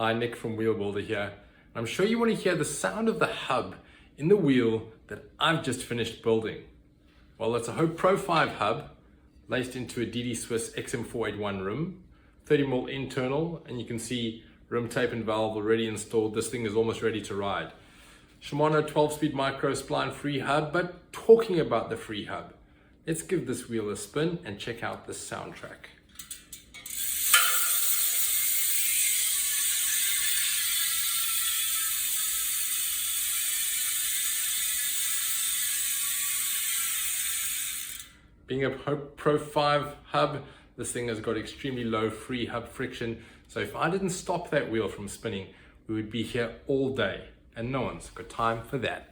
Hi, Nick from Wheel Builder here. I'm sure you want to hear the sound of the hub in the wheel that I've just finished building. Well, it's a Hope Pro5 hub laced into a DT Swiss XM481 rim, 30mm internal, and you can see rim tape and valve already installed. This thing is almost ready to ride. Shimano 12-speed micro spline free hub, but talking about the free hub, let's give this wheel a spin and check out the soundtrack. Being a Hope Pro5 hub, this thing has got extremely low free hub friction. So if I didn't stop that wheel from spinning, we would be here all day, and no one's got time for that.